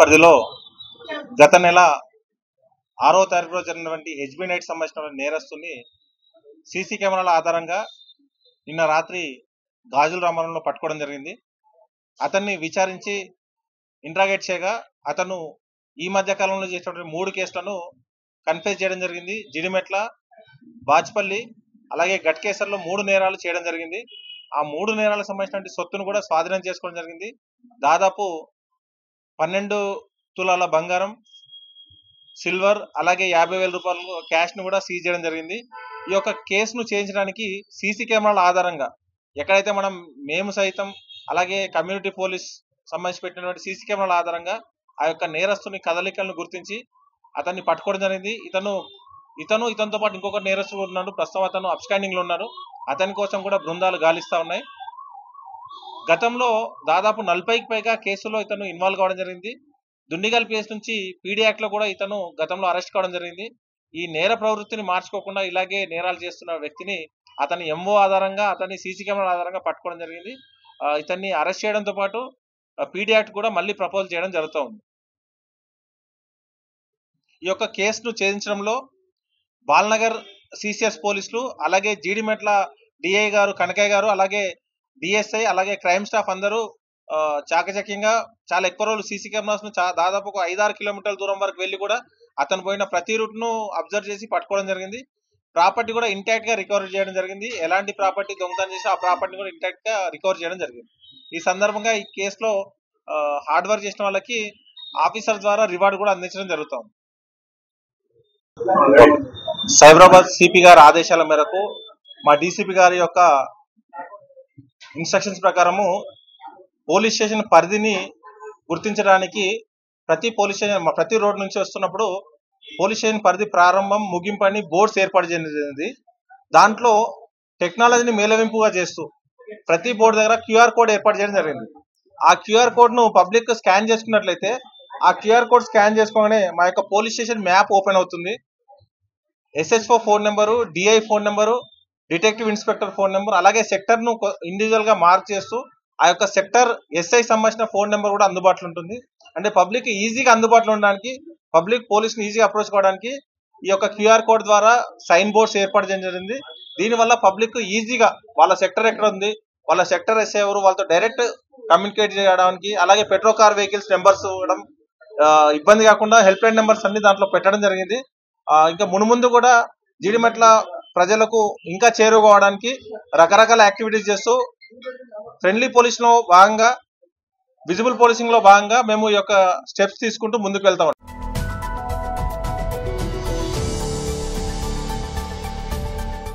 పరిధిలో గత నెల 6వ తారీఖు రోజు జరిగినటువంటి హెచ్బీ నైట్ సంబంధించిన నేరస్తుని సీసీ కెమెరాల ఆధారంగా నిన్న రాత్రి గాజుల రామారంలో పట్టుకోవడం జరిగింది. అతన్ని విచారించి ఇంట్రాగేట్ చేయగా అతను ఈ మధ్య కాలంలో చేసినటువంటి 3 కేసులను కన్ఫెస్ చేయడం జరిగింది. జిడిమెట్ల, బాచ్పల్లి అలాగే గట్కేసర్లో 3 నేరాలు చేయడం జరిగింది. ఆ 3 నేరాలకు సంబంధించిన సొత్తును కూడా స్వాధీనం చేసుకోవడం జరిగింది. దాదాపు 12 తులాల బంగారం, సిల్వర్ అలాగే 50,000 రూపాయలు క్యాష్ ను కూడా సీజ్ చేయడం జరిగింది. ఈ యొక్క కేసును చేయించడానికి సీసీ కెమెరాల ఆధారంగా ఎక్కడైతే మేము సైతం అలాగే కమ్యూనిటీ పోలీస్ సంబంధించి పెట్టినటువంటి సీసీ కెమెరాల ఆధారంగా ఆ యొక్క నేరస్తుని కదలికలను గుర్తించి అతన్ని పట్టుకోవడం జరిగింది. ఇతనితో పాటు ఇంకొక నేరస్తుడు ఉన్నాడు. ప్రస్తుతం అతను అబ్స్టాండింగ్ లో ఉన్నారు. అతని కోసం కూడా బృందాలు గాలిస్తా ఉన్నాయి. గతంలో దాదాపు 40కి పైగా కేసుల్లో ఇతను ఇన్వాల్వ్ కావడం జరిగింది. దుండిగల్ కేసు నుంచి పీడీ యాక్ట్ లో కూడా ఇతను గతంలో అరెస్ట్ కావడం జరిగింది. ఈ నేర ప్రవృత్తిని మార్చుకోకుండా ఇలాగే నేరాలు చేస్తున్న వ్యక్తిని అతని ఎంఓ ఆధారంగా అతని సీసీ కెమెరా ఆధారంగా పట్టుకోవడం జరిగింది. ఇతన్ని అరెస్ట్ చేయడంతో పాటు పీడీ యాక్ట్ కూడా మళ్ళీ ప్రపోజ్ చేయడం జరుగుతూ ఉంది. ఈ యొక్క కేసును ఛేదించడంలో బాల్నగర్ సిసిఎస్ పోలీసులు అలాగే జీడిమెట్ల డిఐ గారు కనకయ్య గారు అలాగే డిఎస్ఐ అలాగే క్రైమ్ స్టాఫ్ అందరూ చాకచక్యంగా చాలా ఎక్కువ రోజులు సీసీ కెమెరాస్ ను దాదాపు ఒక 5-6 కిలోమీటర్ల దూరం వరకు వెళ్ళి కూడా అతను పోయిన ప్రతి రూట్ ను అబ్జర్వ్ చేసి పట్టుకోవడం జరిగింది. ప్రాపర్టీ కూడా ఇంటాక్ట్ గా రికవర్ చేయడం జరిగింది. ఎలాంటి ప్రాపర్టీ దొంగతనం చేసి ఆ ప్రాపర్టీ కూడా ఇంటాక్ట్ గా రికవర్ చేయడం జరిగింది. ఈ సందర్భంగా ఈ కేసులో హార్డ్ వర్క్ చేసిన వాళ్ళకి ఆఫీసర్ ద్వారా రివార్డు కూడా అందించడం జరుగుతుంది. సైబరాబాద్ సిపి గారి ఆదేశాల మేరకు మా డీసీపీ గారి యొక్క ఇన్స్ట్రక్షన్స్ ప్రకారము పోలీస్ స్టేషన్ పరిధిని గుర్తించడానికి ప్రతి రోడ్ నుంచి వస్తున్నప్పుడు పోలీస్ స్టేషన్ పరిధి ప్రారంభం ముగింపు అని బోర్డ్స్ ఏర్పాటు చేయడం జరిగింది. దాంట్లో టెక్నాలజీని మేలవింపుగా చేస్తూ ప్రతి బోర్డు దగ్గర క్యూఆర్ కోడ్ ఏర్పాటు చేయడం జరిగింది. ఆ క్యూఆర్ కోడ్ ను పబ్లిక్ స్కాన్ చేసుకున్నట్లయితే ఆ క్యూఆర్ కోడ్ స్కాన్ చేసుకోగానే మా యొక్క పోలీస్ స్టేషన్ మ్యాప్ ఓపెన్ అవుతుంది. SHO phone number, DI phone number, detective inspector phone number అలాగే సెక్టర్ ను ఇండివిజువల్ గా మార్క్ చేస్తూ ఆ యొక్క సెక్టర్ ఎస్ఐ సంబంధించిన ఫోన్ నెంబర్ కూడా అందుబాటులో ఉంటుంది. అంటే పబ్లిక్ ఈజీగా అందుబాటులో ఉండడానికి, పబ్లిక్ పోలీస్ ని ఈజీగా అప్రోచ్ కావడానికి ఈ యొక్క క్యూఆర్ కోడ్ ద్వారా సైన్ బోర్డ్స్ ఏర్పాటు చేయడం జరిగింది. దీనివల్ల పబ్లిక్ ఈజీగా వాళ్ళ సెక్టర్ ఎక్కడ ఉంది, వాళ్ళ సెక్టర్ ఎస్ఐ ఎవరు, వాళ్ళతో డైరెక్ట్ కమ్యూనికేట్ చేయడానికి అలాగే పెట్రోల్ కార్ వెహికల్స్ నెంబర్స్ ఇవ్వడం ఇబ్బంది కాకుండా హెల్ప్ లైన్ నెంబర్స్ అన్ని దాంట్లో పెట్టడం జరిగింది. ఇంకా మునుముందు కూడా జీడిమెట్ల ప్రజలకు ఇంకా చేరుకోవడానికి రకరకాల యాక్టివిటీస్ చేస్తూ ఫ్రెండ్లీ పోలీస్ లో భాగంగా, విజిబుల్ పోలీసింగ్ లో భాగంగా మేము ఈ యొక్క స్టెప్స్ తీసుకుంటూ ముందుకు వెళ్తాం.